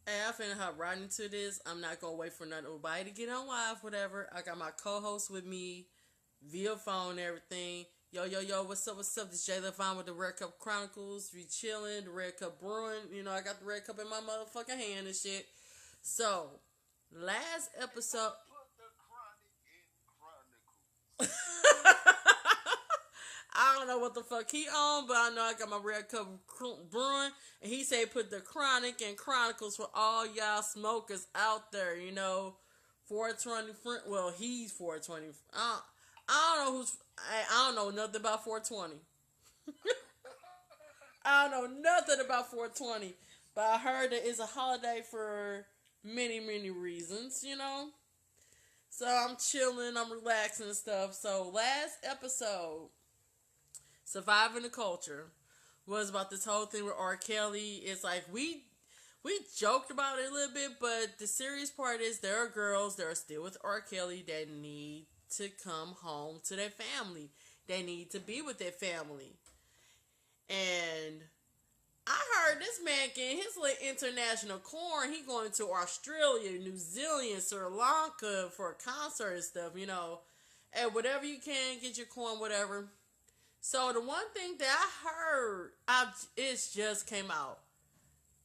Hey, I finna hop right into this. I'm not gonna wait for nobody to get on live, whatever. I got my co-host with me via phone and everything. Yo, yo, yo, what's up, what's up? This Jay Lavonne with the Red Cup Chronicles. We chilling, the Red Cup brewing. You know, I got the Red Cup in my motherfucking hand and shit. So, last episode. I don't know what the fuck he on, but I know I got my Red Cup brewing, and he said put the Chronic and Chronicles for all y'all smokers out there. You know, 420 friend. Well, he's 420. I don't know who's. I don't know nothing about 420. I don't know nothing about 420, but I heard that it's a holiday for many, many reasons. You know, so I'm chilling, I'm relaxing and stuff. So last episode, surviving the culture, was about this whole thing with R. Kelly. It's like we joked about it a little bit, but the serious part is there are girls that are still with R. Kelly that need to come home to their family. They need to be with their family. And I heard this man getting his little international corn. He going to Australia, New Zealand, Sri Lanka for a concert and stuff, you know. And whatever you can, get your corn, whatever. So the one thing that I heard, it just came out.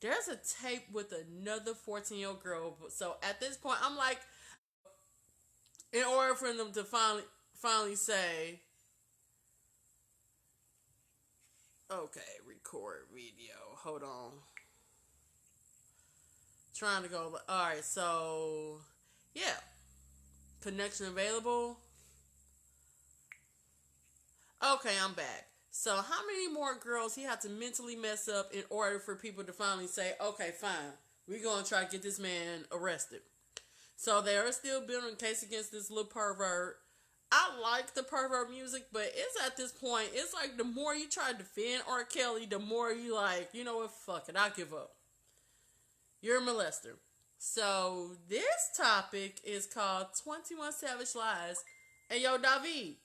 There's a tape with another 14-year-old girl. So at this point, I'm like, in order for them to finally say, okay, record video. Hold on. Trying to go. All right, so yeah, connection available. Okay, I'm back. So how many more girls he had to mentally mess up in order for people to finally say, okay, fine, we're going to try to get this man arrested. So they are still building a case against this little pervert. I like the pervert music, but it's at this point, it's like the more you try to defend R. Kelly, the more you like, you know what, fuck it, I'll give up. You're a molester. So this topic is called 21 Savage Lies. And yo, David.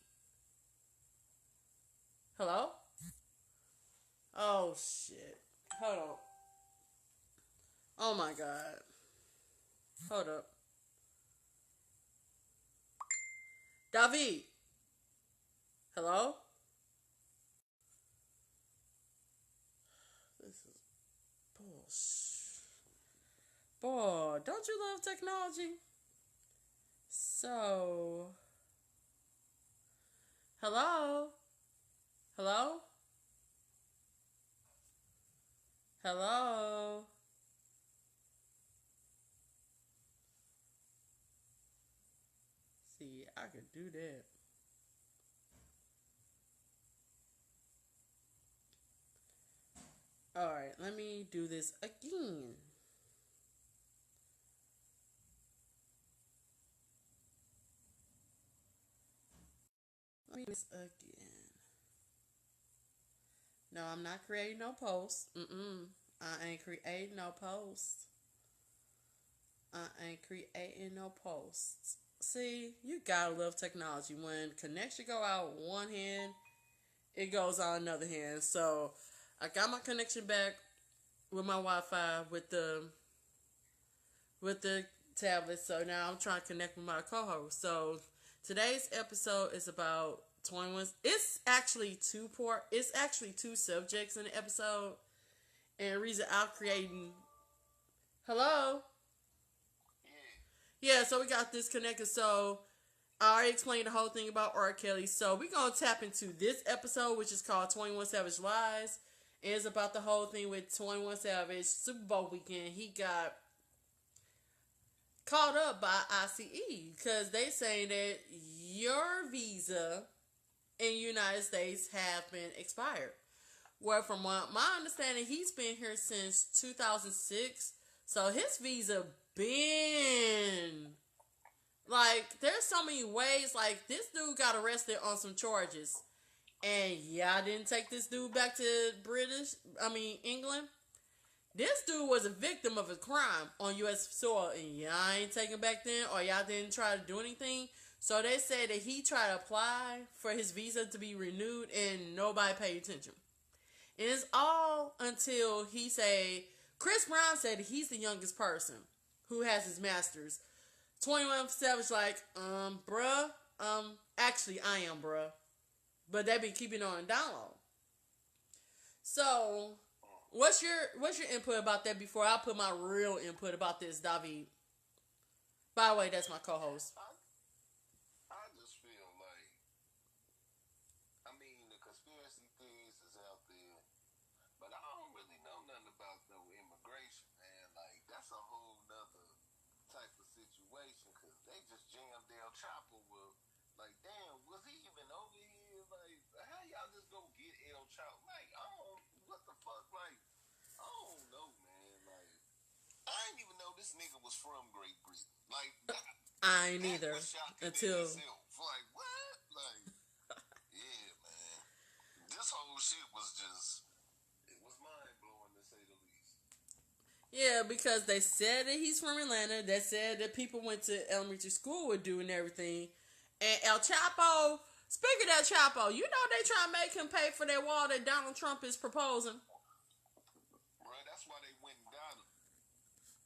Hello? Oh, shit. Hold on. Oh, my God. Hold up. David. Hello? This is bullshit. Boy, don't you love technology? So. Hello? Hello? Hello? See, I could do that. Alright, let me do this again. Let me do this again. No, I'm not creating no posts. I ain't creating no posts. I ain't creating no posts. See, you gotta love technology. When connection go out one hand, it goes on another hand. So I got my connection back with my Wi-Fi with the tablet. So now I'm trying to connect with my co-host. So today's episode is about 21. It's actually two-part. It's actually two subjects in the episode. And the reason I'm creating. Hello? Yeah, so we got this connected. So I already explained the whole thing about R. Kelly. So we're going to tap into this episode, which is called 21 Savage Lies. And it's about the whole thing with 21 Savage. Super Bowl weekend, he got caught up by ICE because they saying that your visa in the United States have been expired. Well, from my understanding, he's been here since 2006. So his visa been like, there's so many ways. Like, this dude got arrested on some charges, and yeah, I didn't take this dude back to England. This dude was a victim of a crime on U.S. soil, and y'all ain't taking back then, or y'all didn't try to do anything. So they said that he tried to apply for his visa to be renewed, and nobody paid attention. And it's all until he say, Chris Brown said he's the youngest person who has his masters. 21 Savage like, bruh, actually I am, bruh. But they be keeping it on down low. So, what's your input about that before I put my real input about this, David? By the way, that's my co-host. I just feel like, I mean, the conspiracy theories is out there, but I don't really know nothing about no immigration, man. Like, that's a whole nother type of situation, because they just jammed El Chapo with, like, damn, was he even over here? Like, how y'all just go get El Chapo? Like, what the fuck? Like, I don't know, man. Like, I didn't even know this nigga was from Great Britain. Like, I ain't either until. Like, what? Like, yeah, man. This whole shit was just, it was mind blowing to say the least. Yeah, because they said that he's from Atlanta. They said that people went to elementary school with dude and everything. And El Chapo, speaking of El Chapo, you know they trying to make him pay for that wall that Donald Trump is proposing. Right, that's why they went and got him.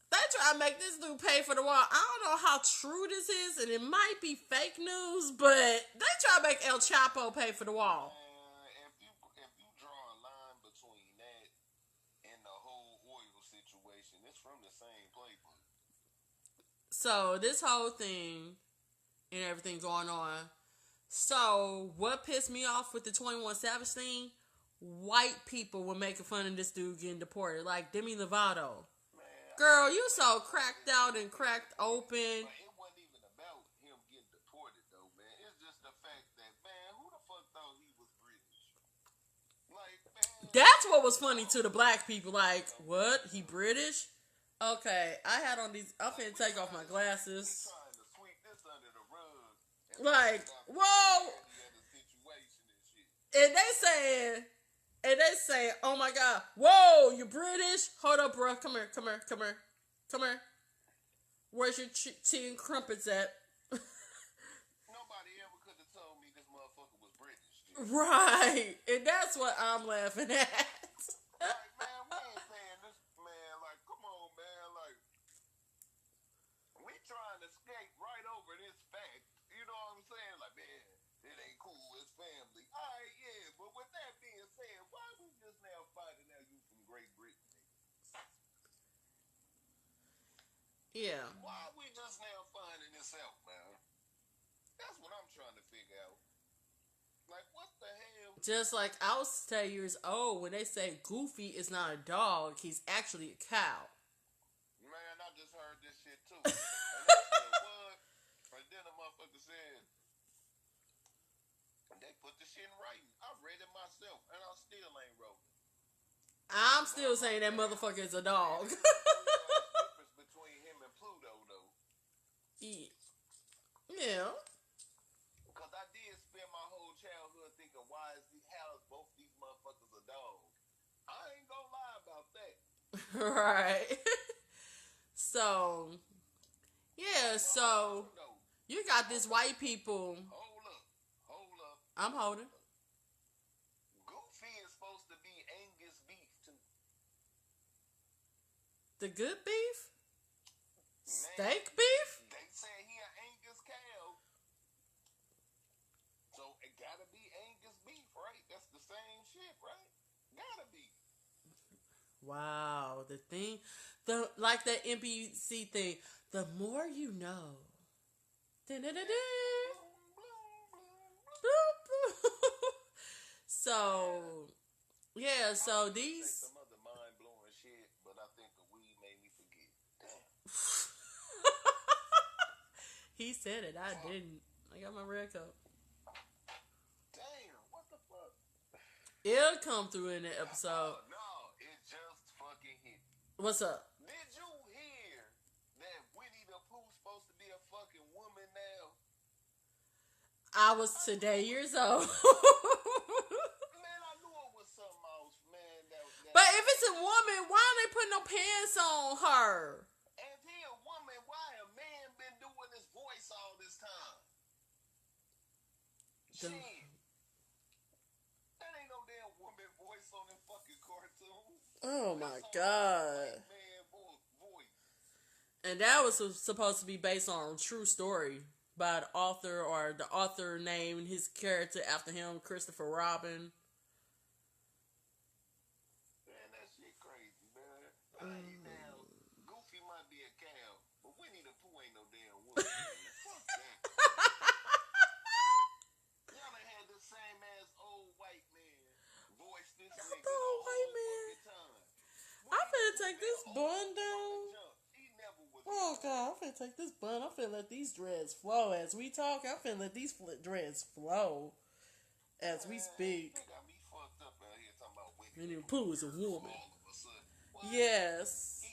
They try to make this dude pay for the wall. I don't know how true this is, and it might be fake news, but they try to make El Chapo pay for the wall. If you draw a line between that and the whole oil situation, it's from the same playbook. So this whole thing and everything going on. So what pissed me off with the 21 Savage thing? White people were making fun of this dude getting deported, like Demi Lovato. Girl, you so cracked out and cracked open. But it wasn't even about him getting deported, though, man. It's just the fact that, man, who the fuck thought he was British? Like, man. That's what was funny to the black people. Like, what? He British? Okay, I had on these. I'm finna take off my glasses. Trying to sweep this under the rug. Like, whoa. And they say, oh my God, whoa, you British? Hold up, bro. Come here. Where's your tea and crumpets at? Nobody ever could have told me this motherfucker was British. Dude. Right. And that's what I'm laughing at. Like, man, we ain't saying this, man. Like, come on, man. Like, we trying to skate right over this fact. You know what I'm saying? Like, man, it ain't cool. It's family. All right, yeah. But with that being said, why we just now finding out you from Great Britain? Yeah. Why we just now finding this out, man? That's what I'm trying to figure out. Like, what the hell? Just like I was 10 years old when they say Goofy is not a dog, he's actually a cow. Man, I just heard this shit too. And I said, what? And then the motherfucker said, they put the shit in writing. I read it myself, and I still ain't wrote it. I'm still saying that motherfucker is a dog. Difference between him and Pluto, though. Yeah. Because I did spend my whole childhood thinking, how is both these motherfuckers a dog? I ain't gonna lie about that. Right. So, yeah, so you got this white people. Hold up. I'm holding. Goofy is supposed to be Angus beef, too. The good beef? Man, Steak beef? They say he an Angus cow. So it gotta be Angus beef, right? That's the same shit, right? Gotta be. Wow, like that NBC thing. The more you know. So, yeah, so these. Some other mind blowing shit, but I think the weed made me forget. Damn. He said it. I didn't. I got my Red Cup. Damn, what the fuck? It'll come through in the episode. No, it just fucking hit. What's up? Did you hear that Winnie the Pooh's supposed to be a fucking woman now? I was today years old. Man, I knew it was something else, man. But if it's a woman, why don't they put no pants on her? If he a woman, why a man been doing his voice all this time? Shit. That ain't no damn woman voice on them fucking cartoons. Oh my That's an old god. white man voice. And that was supposed to be based on a true story by the author, or the author named his character after him, Christopher Robin. Man, that shit crazy, man. Hey, now, Goofy might be a cow, but Winnie the Pooh ain't no damn wolf, man. Fuck that. Y'all done had the same ass old white man voice this Not nigga the the old white whole man. fucking time. I'm Winnie the finna Pooh take been this old bun from the down. jump. He never was Oh young. god, I'm finna take this bun. I'm finna let these dreads flow as we talk. I'm finna let these dreads flow as we speak. They got me fucked up out here talking about Winnie Winnie the the Pooh Pooh is a woman. all of a sudden. What? Yes.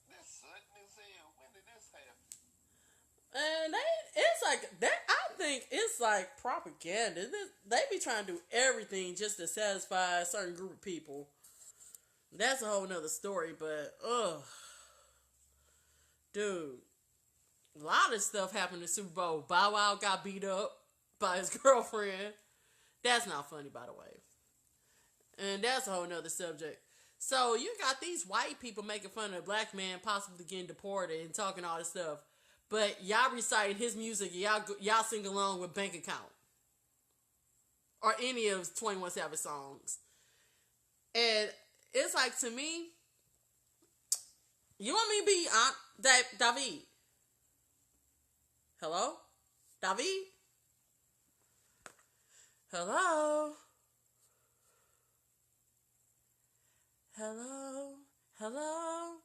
This sudden as hell. When did this happen? And it's like that. I think it's like propaganda. They be trying to do everything just to satisfy a certain group of people. That's a whole nother story. But dude, a lot of stuff happened in Super Bowl. Bow Wow got beat up by his girlfriend. That's not funny, by the way. And that's a whole nother subject. So you got these white people making fun of a black man possibly getting deported and talking all this stuff. But y'all reciting his music, y'all sing along with Bank Account. Or any of 21 Savage songs. And it's like, to me, you want me to be David? Hello? David? Hello? Hello? Hello?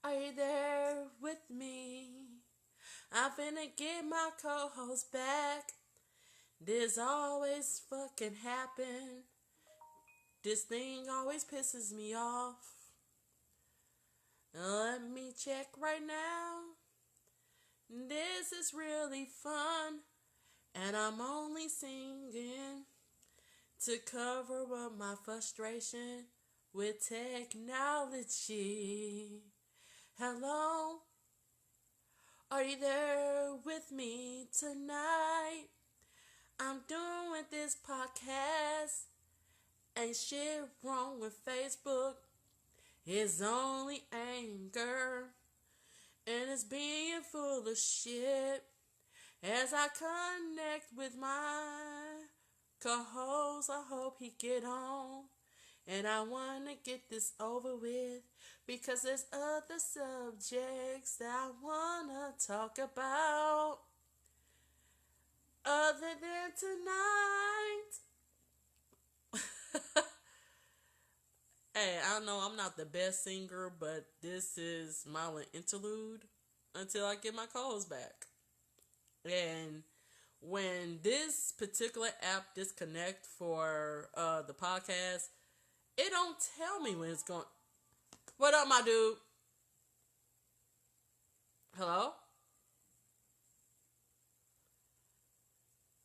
Are you there with me? I'm finna get my co-host back. This always fucking happen. This thing always pisses me off. Let me check right now. This is really fun. And I'm only singing to cover up my frustration with technology. Hello? Are you there with me tonight? I'm doing this podcast. Ain't shit wrong with Facebook. It's only anger. And it's being full of shit. As I connect with my co-host, I hope he get on. And I want to get this over with, because there's other subjects that I want to talk about other than tonight. Hey, I know I'm not the best singer, but this is my little interlude until I get my co-host back. And when this particular app disconnect for the podcast, it don't tell me when it's going. What up, my dude? Hello?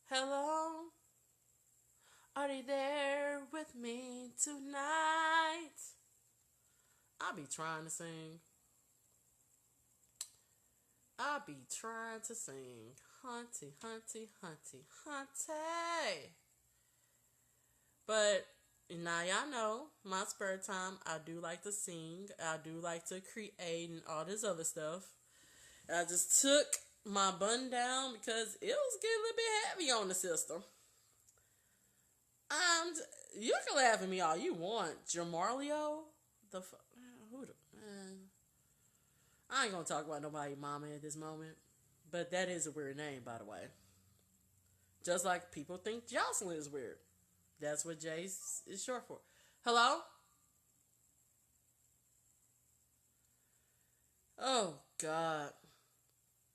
Hello? Are you there with me tonight? I be trying to sing. I be trying to sing. Hunty, hunty, hunty, hunty. But now y'all know, my spare time, I do like to sing. I do like to create and all this other stuff. I just took my bun down because it was getting a little bit heavy on the system. And you can laugh at me all you want. Jamarlio? Who the... I ain't gonna talk about nobody's mama at this moment. But that is a weird name, by the way. Just like people think Jocelyn is weird. That's what Jay is short for. Hello? Oh, God.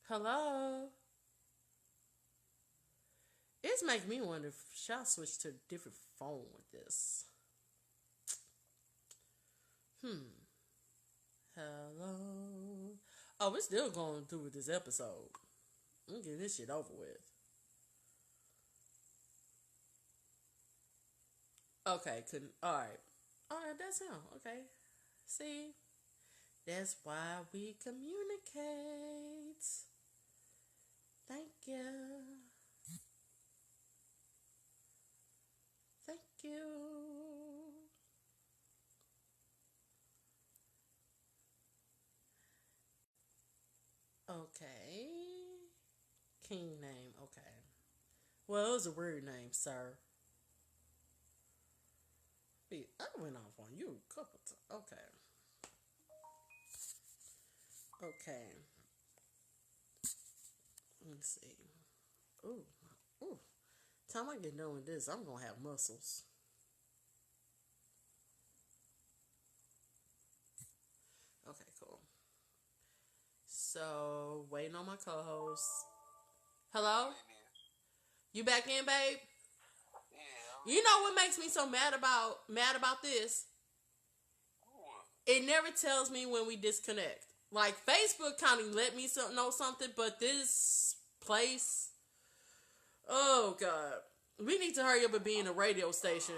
Hello? It's making me wonder if should I switch to a different phone with this. Hello? Oh, we're still going through with this episode. I'm getting this shit over with. Okay, couldn't. Alright. Alright, that's him. Okay. See? That's why we communicate. Thank you. Thank you. Okay. King name. Okay. Well, it was a weird name, sir. Wait, I went off on you a couple times. Okay. Okay. Let's see. Ooh. Ooh. Time I get done with this, I'm gonna have muscles. Okay, cool. So, waiting on my co-host. Hello? You back in, babe? Yeah. You know what makes me so mad about this? It never tells me when we disconnect. Like Facebook kind of let me know something, but this place, oh god, we need to hurry up and be in a radio station.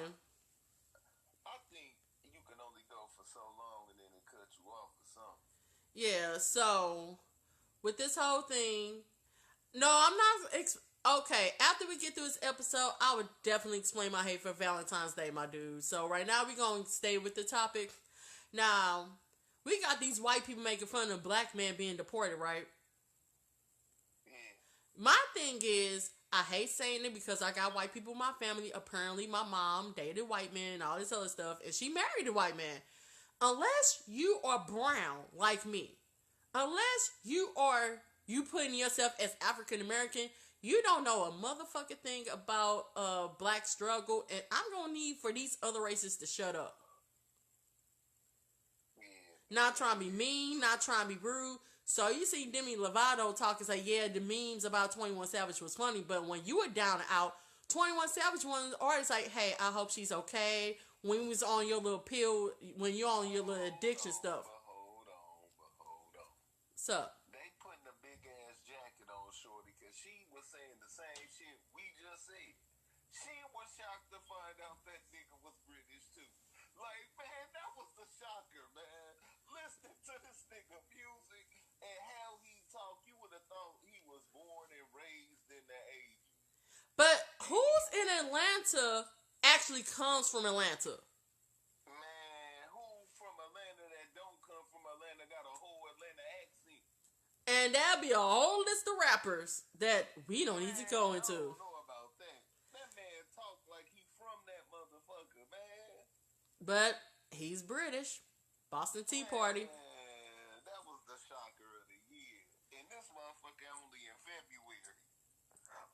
I think you can only go for so long and then it cut you off or something. Yeah, so with this whole thing, no, I'm not. Okay, after we get through this episode, I would definitely explain my hate for Valentine's Day, my dude. So right now we're gonna stay with the topic. Now, we got these white people making fun of black men being deported, right? Yeah. My thing is, I hate saying it because I got white people in my family. Apparently, my mom dated white men, all this other stuff, and she married a white man. Unless you are brown like me, unless you putting yourself as African American, you don't know a motherfucking thing about black struggle, and I'm gonna need for these other races to shut up. Not trying to be mean, not trying to be rude. So you see Demi Lovato talk and say, yeah, the memes about 21 Savage was funny, but when you were down and out, 21 Savage was always like, hey, I hope she's okay. When you was on your little pill, when you're on your little addiction stuff. Hold on. So. They putting a big ass jacket on Shorty because she was saying the same shit we just said. She was shocked to find out that nigga was British too. Like, man, that was the shocker, man. Listening to this nigga music and how he talk, you would have thought he was born and raised in the 80s. But who's in Atlanta actually comes from Atlanta? Man, who from Atlanta that don't come from Atlanta got a whole Atlanta accent? And that'll be a whole list of rappers that we don't need to go into. I don't know about that. That man talk like he from that motherfucker, man. But he's British. Boston Tea Party. Man, that was the shocker of the year. And this motherfucker only in February.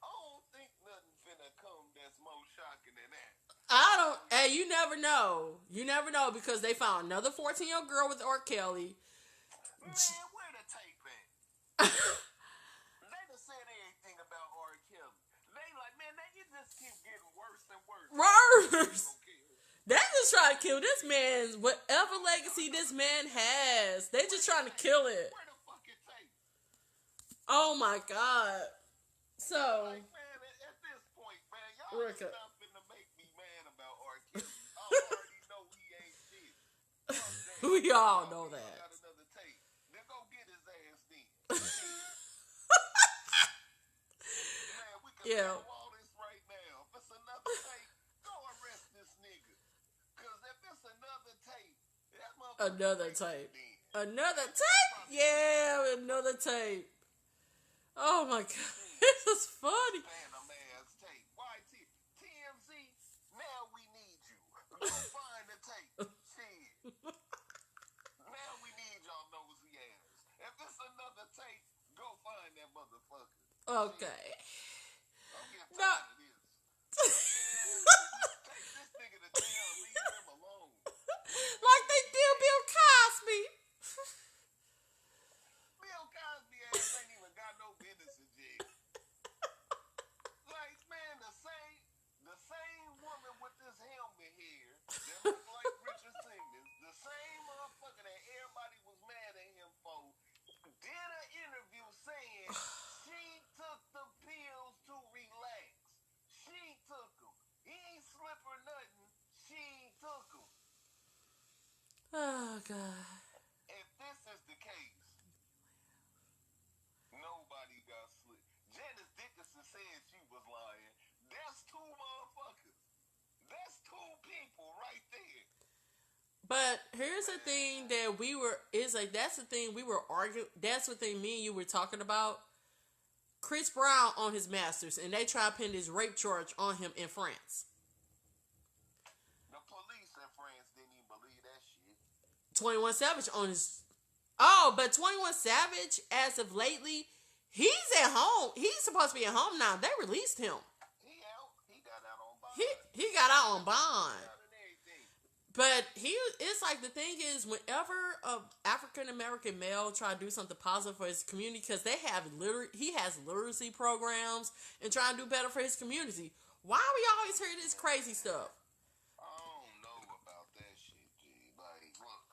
I don't think nothing finna come that's more shocking than that. Hey, you never know. You never know because they found another 14-year-old girl with R. Kelly. Man, where the tape at? They done said anything about R. Kelly. They like, man, it just keep getting worse and worse. Worse. They just trying to kill this man's whatever legacy this man has. They just trying to kill it. Where the fucking tape? Oh my god. So. Like, man, at this point, man, y'all is not finna make me mad about R. Kelly. I already know he ain't shit. We all know that. Got another tape. Then go get his ass then. Man, we can Yeah. do all this right now. If it's another tape, go arrest this nigga. Cause if it's another tape, that motherfucker Another crazy tape. then. Another tape? Yeah, another tape. Oh my god. This is funny. Phantom ass tape. YT. TMZ, now we need you. Go find the tape. Shit. Now we need y'all nosy ass. If it's another tape, go find that motherfucker. Okay. I'm getting No. tired of this. Take this nigga to jail. Leave him alone. Like they did Bill Cosby. Bill Cosby ass ain't even got no business in jail. Like, man, the same woman with this helmet here that look like Richard Simmons, the same motherfucker that everybody was mad at him for, did an interview saying she took the pills to relax. She took them. He ain't slip or nothing. She took them. Oh god. If this is the case, nobody got slipped. Janice Dickinson said she was lying. That's two motherfuckers. That's two people right there. But here's the thing that we were is like that's the thing we were arguing. That's the thing me and you were talking about. Chris Brown on his masters, and they try to pin this rape charge on him in France. The police in France didn't even believe that shit. 21 Savage on his. Oh, but 21 Savage, as of lately, he's at home. He's supposed to be at home now. They released him. He out. He got out on bond. He got out on bond. Out and everything. But it's like the thing is, whenever a African American male try to do something positive for his community, because he has literacy programs and trying to do better for his community. Why we always hear this crazy stuff? I don't know about that shit, G. Like, look,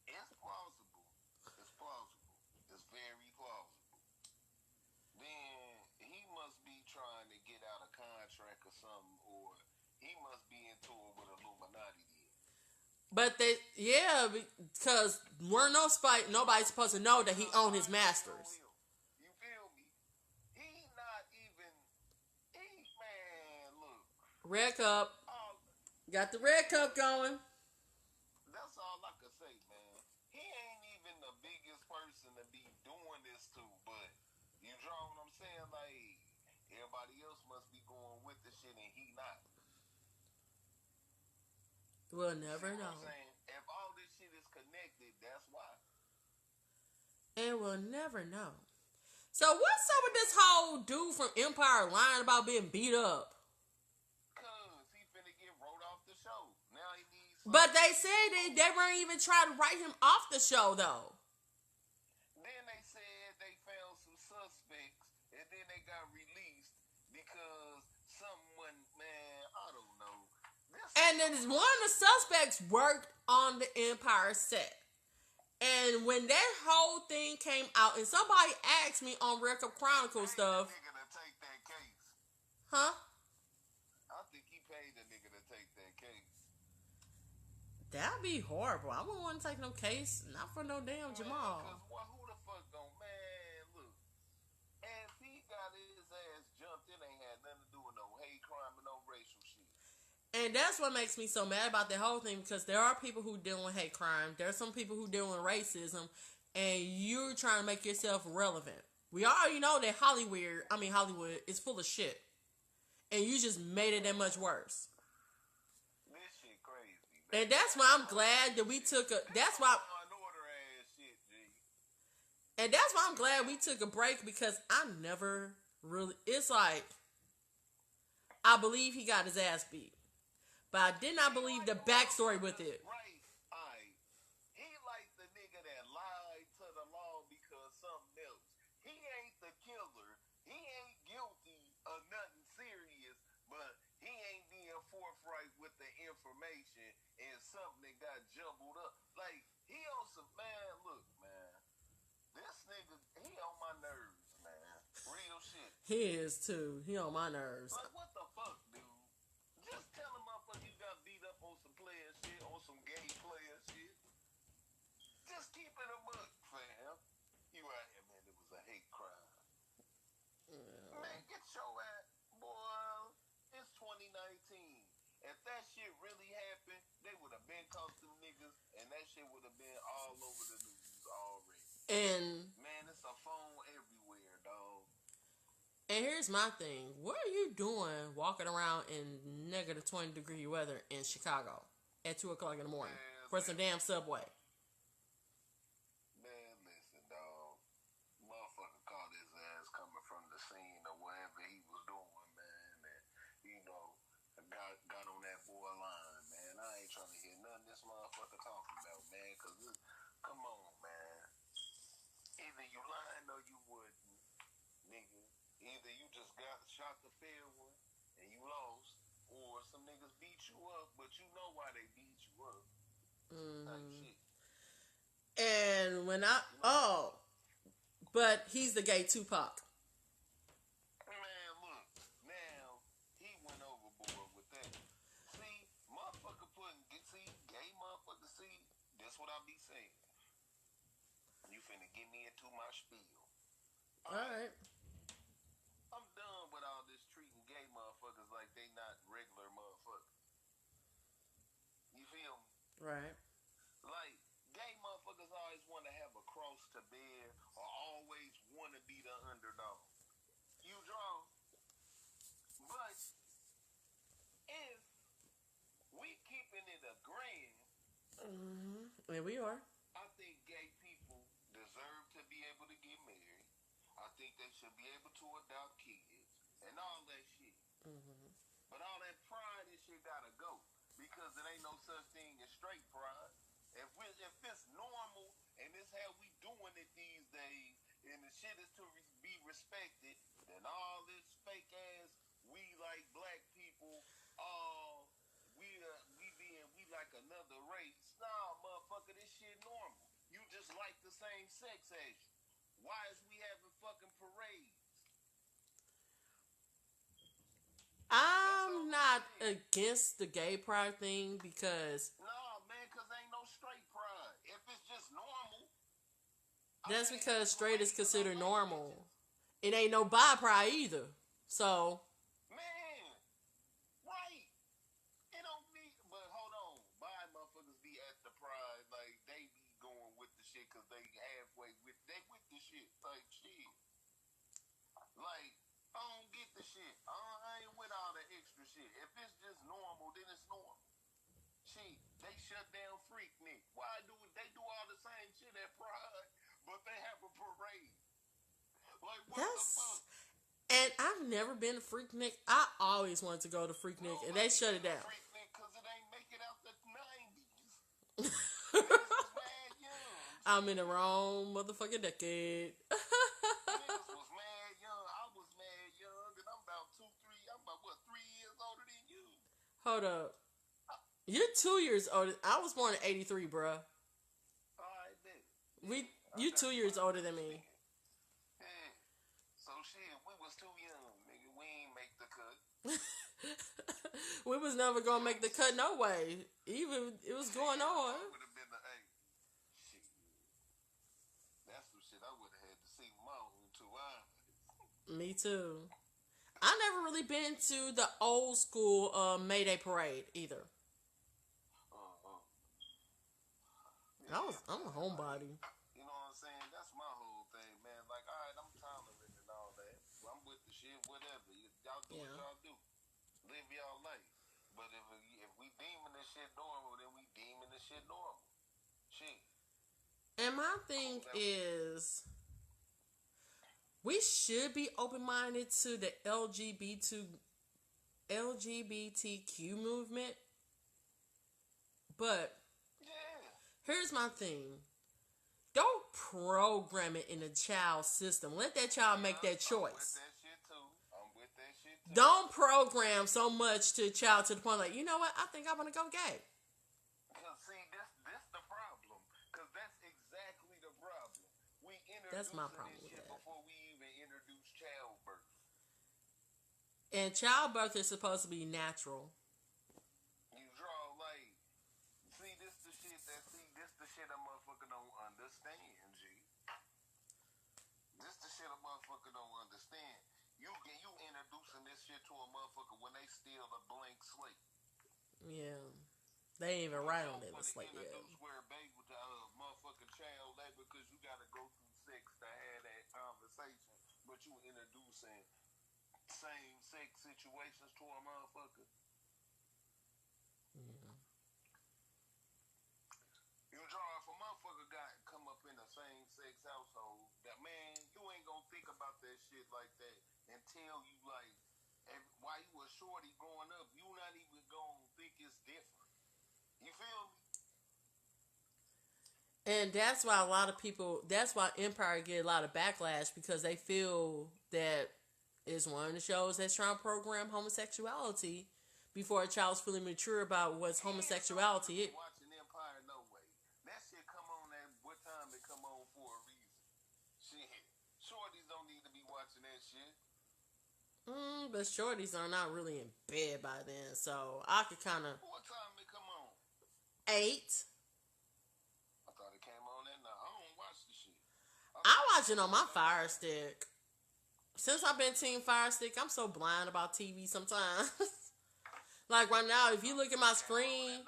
it's plausible. It's plausible. It's very plausible. Then he must be trying to get out a contract or something, or he must be into it with Illuminati. But because nobody's supposed to know that he owned his masters. You feel me? He not even. Man, look. Red Cup. Got the Red Cup going. That's all I can say, man. He ain't even the biggest person to be doing this to, but you draw what I'm saying? Like, everybody else must be going with the shit and he not. We'll never know. If all this shit is connected, that's why. And we'll never know. So what's up with this whole dude from Empire lying about being beat up? Cause he finna get wrote off the show. Now he needs. But they said they weren't even trying to write him off the show though. Then they said they found some suspects, and then they got released because someone, man, I don't know. And then one of the suspects worked on the Empire set. And when that whole thing came out, and somebody asked me on Red Cup Chronicles stuff. Nigga to take that case. Huh? I think he paid the nigga to take that case. That'd be horrible. I wouldn't want to take no case. Not for no damn Jamal. Because who the fuck gon' man, look. And if he got his ass jumped, it ain't had nothing to do with no hate crime and no racial shit. And that's what makes me so mad about the whole thing, because there are people who deal with hate crime. There are some people who deal with racism, and you're trying to make yourself relevant. We already know that Hollywood is full of shit. And you just made it that much worse. This shit crazy, man. And that's why I'm glad that we took a break, because I never really, it's like, I believe he got his ass beat. But I did not believe the backstory with it. Right, alright. He like the nigga that lied to the law because something else. He ain't the killer. He ain't guilty of nothing serious, but he ain't being forthright with the information and something that got jumbled up. Like, he on some, man, look, man. This nigga, he on my nerves, man. Real shit. He is too. He on my nerves. Like, what the fuck, dude? Just tell him motherfucker you got beat up on some player shit, on some gay player shit. Just keep it a buck, fam. You out here, man, it was a hate crime. Yeah. Man, get your ass, boy. It's 2019. If that shit really happened, they would have been caught them niggas, and that shit would have been all over the news already. And man, it's a phone everywhere, dog. And here's my thing. What are you doing walking around in negative 20 degree weather in Chicago at 2 o'clock in the morning for some damn Subway? Man, listen, dog. Motherfucker caught his ass coming from the scene or whatever he was doing, man. And, got on that boy line, man. I ain't trying to hear nothing this motherfucker talking about, man. Because, come on, man. Either you lying or you wouldn't, nigga. Either you just got shot the fair one and you lost, or some niggas beat you up, but you know why they beat you up. Like shit. And when but he's the gay Tupac. Man, look, now he went overboard with that. See, motherfucker gay motherfucker, that's what I be saying. You finna get me into my spiel. Alright. I'm done with all this treating gay motherfuckers like they not regular motherfuckers. You feel me? Right. Like, gay motherfuckers always want to have a cross to bear or always want to be the underdog. You draw. But if we keeping it a grand, And we are. I think gay people deserve to be able to get married. I think they should be able to adopt kids and all that shit. But all that pride and shit gotta go because it ain't no such thing as straight pride. If it's normal and this how we doing it these days, and the shit is to be respected, then all this fake ass we like black people, all we like another race. Nah, motherfucker, this shit normal. You just like the same sex as you. Why is we having fucking parades? I'm not against the gay pride thing because Nah, man, cause ain't no straight pride. If it's just normal, that's because straight is considered normal. It ain't no bi pride either. So man, right? It don't need. But hold on, bi motherfuckers be at the pride like they be going with the shit cause they halfway with the shit like shit. Like I don't get the shit. I ain't with all the extra shit. If it's just normal, then it's normal. Shit, they shut down Freaknik. Why do they do all the same shit at Pride, but they have a parade? Like what the fuck? And I've never been to Freaknik. I always wanted to go to Freaknik, and they shut it down. Freaknik because it ain't make it out the 90s. Niggas was mad young. I'm in the wrong motherfucking decade. Niggas was mad young. I was mad young, and I'm about 3 years older than you. Hold up. You're 2 years older. I was born in 83, bruh. Alright, then. You 2 years older than me. Yeah. So shit, we was too young, nigga. We ain't make the cut. We was never gonna make the cut no way. Even it was going on. Would have been the shit. That's some shit I would have had to see with my own 2 eyes. Me too. I never really been to the old school Mayday parade either. I'm a homebody. You know what I'm saying? That's my whole thing, man. Like, alright, I'm tolerant and all that. I'm with the shit, whatever. Y'all do what y'all do. Live y'all life. But if we deeming this shit normal, then we deeming this shit normal. Shit. And my thing is, we should be open-minded to the LGBTQ movement. But here's my thing. Don't program it in a child's system. Let that child make that choice. I'm with that shit too. Don't program so much to a child to the point like, you know what? I think I want to go gay. Because see, this the problem. Because that's exactly the problem. We introduce That's my problem this with shit that. before we even introduce childbirth. And childbirth is supposed to be natural. You draw like, see, this the shit a motherfucker don't understand, G. This the shit a motherfucker don't understand. You introducing this shit to a motherfucker when they still a blank slate. Yeah. They ain't even write on it. It's like, yeah. Introduce where a baby with motherfucking child labor because you gotta go through sex to have that conversation. But you introducing same sex situations to a motherfucker. Yeah. You draw if a motherfucker come up in the same sex household, that man, you ain't gonna think about that shit like that until you like, while you a shorty growing up, you not even gonna think it's different. You feel me? And that's why a lot of people, that's why Empire get a lot of backlash because they feel that it's one of the shows that's trying to program homosexuality before a child's fully mature about what's homosexuality is. Watching Empire, no way. That shit come on at what time it come on for a reason. Shit. Shorties don't need to be watching that shit. But shorties are not really in bed by then, so I could kind of. What time it come on? 8. I thought it came on at 9. I don't watch the shit. I watch it on my Fire Stick. Since I've been Team Fire Stick, I'm so blind about TV sometimes. Like right now, if you look at my screen,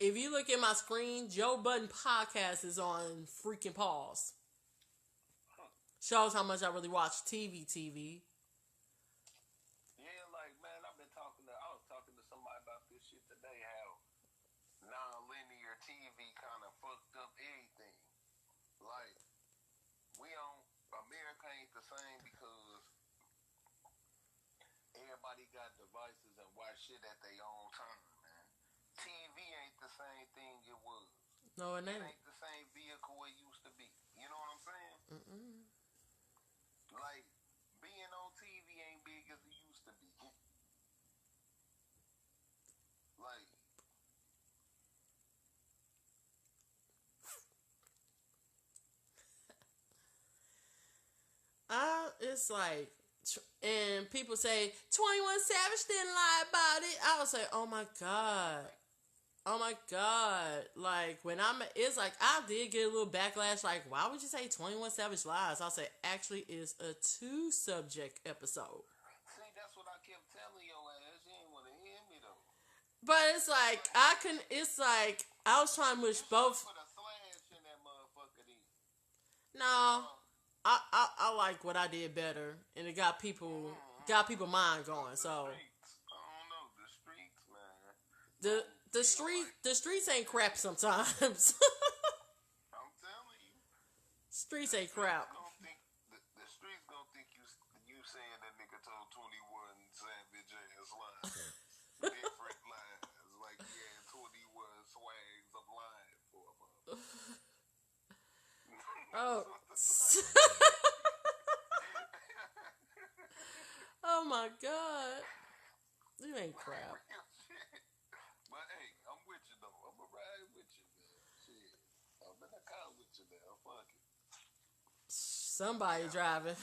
If you look at my screen, Joe Budden podcast is on freaking pause. Shows how much I really watch TV. Yeah, like, man, I was talking to somebody about this shit today, how non-linear TV kind of fucked up everything. Like, America ain't the same because everybody got devices and watch shit at their own time, man. TV ain't the same thing it was. No, it ain't. It ain't the same vehicle it used to be. You know what I'm saying? Mm-mm. Like, being on TV ain't big as it used to be. Like, It's like, and people say 21 Savage didn't lie about it. I would say, oh my god. Like, it's like, I did get a little backlash. Like, why would you say 21 Savage lies? I'll say, actually, it's a 2-subject episode. see, that's what I kept telling your ass. You ain't want to hear me, though. But it's like, I was trying to mush both. Put a slash in that motherfucker then. No, I like what I did better, and it got people mind going. So I don't know, the streets, man. the streets ain't crap sometimes. I'm telling you. Streets ain't crap. The streets gonna think you saying that nigga told 21 Savage ass lies. Different lies. Like he had 21 swags of lying for a month. Oh. Oh my god. You ain't crap. But hey, I'm with you though. I'm gonna ride with you, man. Shit. I'm in the car with you now. Fuck it. Somebody driving.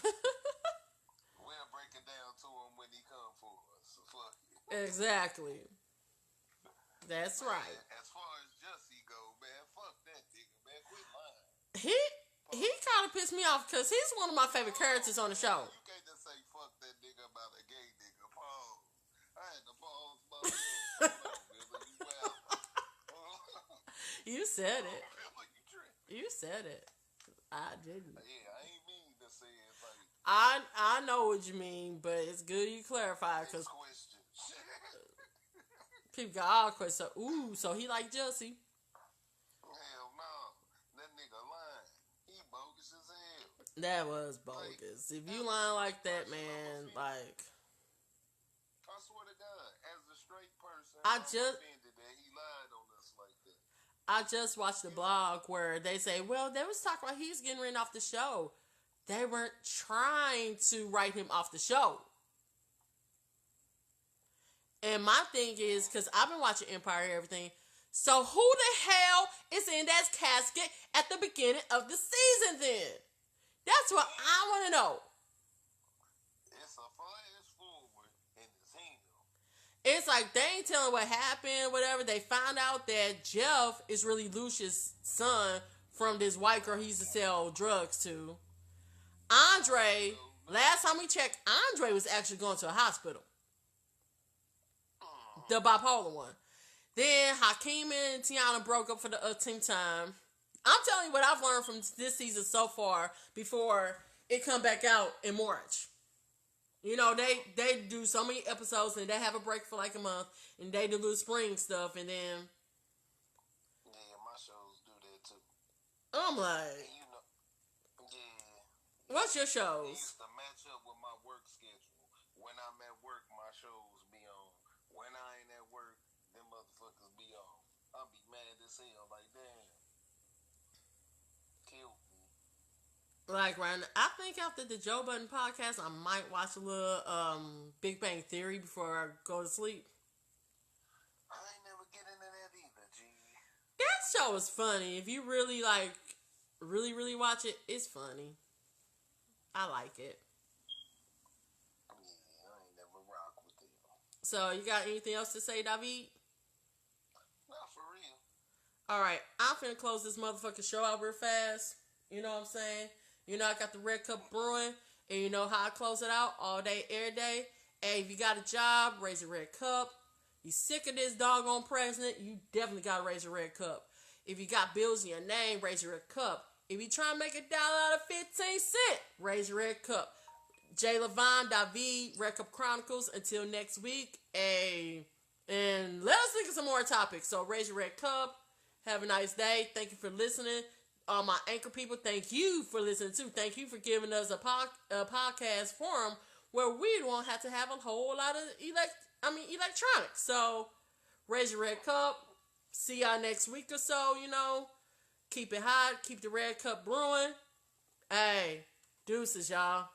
We'll break it down to him when he come for us. So fuck it. Exactly. That's man, right. As far as Jussie go, man, fuck that nigga, man. Quit lying. He kind of pissed me off because he's one of my favorite characters on the show. You can't just say fuck that nigga about a gay nigga. Pause. I had to pause myself. You said it. You You said it. I didn't. Yeah, I ain't mean to say it like. I know what you mean, but it's good you clarify because Question. people got all questions. So he like Jussie. Hell no. That nigga lying. He bogus as hell. That was bogus. If you lying like that, man, like I swear to God, as a straight person, I I'm just- offended that he lied on us like that. I just watched the blog where they say, well, they was talking about he's getting written off the show. They weren't trying to write him off the show. And my thing is, because I've been watching Empire and everything, so who the hell is in that casket at the beginning of the season then? That's what I want to know. It's a flash forward in his hand. It's like they ain't telling what happened, whatever. They found out that Jeff is really Lucius' son from this white girl he used to sell drugs to. Andre, last time we checked, Andre was actually going to a hospital. The bipolar one. Then Hakeem and Tiana broke up for the team time. I'm telling you what I've learned from this season so far before it come back out in March. You know, they do so many episodes and they have a break for like a month and they do the spring stuff and then Yeah, my shows do that too. I'm like, And you know, yeah. what's your It shows? used to match up with my work schedule. When I'm at work, my shows be on. When I ain't at work, them motherfuckers be on. I'll be mad as hell, like, damn. Killed me. Like right now, I think after the Joe Budden podcast, I might watch a little Big Bang Theory before I go to sleep. I ain't never get into that either, G. That show is funny. If you really really watch it, it's funny. I like it. Yeah, I ain't never rock with it. So, you got anything else to say, David? Not for real. Alright, I'm finna close this motherfucking show out real fast. You know what I'm saying? You know I got the Red Cup brewing. And you know how I close it out? All day, every day. Hey, if you got a job, raise a red cup. You sick of this doggone president, you definitely gotta raise your red cup. If you got bills in your name, raise your red cup. If you trying to make $1 out of 15 cents, raise your red cup. Jay Lavonne, Red Cup Chronicles. Until next week, and let us think of some more topics. So raise your red cup. Have a nice day. Thank you for listening. All my anchor people, thank you for listening too. Thank you for giving us a podcast forum where we don't have to have a whole lot of electronics. So raise your red cup. See y'all next week or so. Keep it hot. Keep the red cup brewing. Hey, deuces, y'all.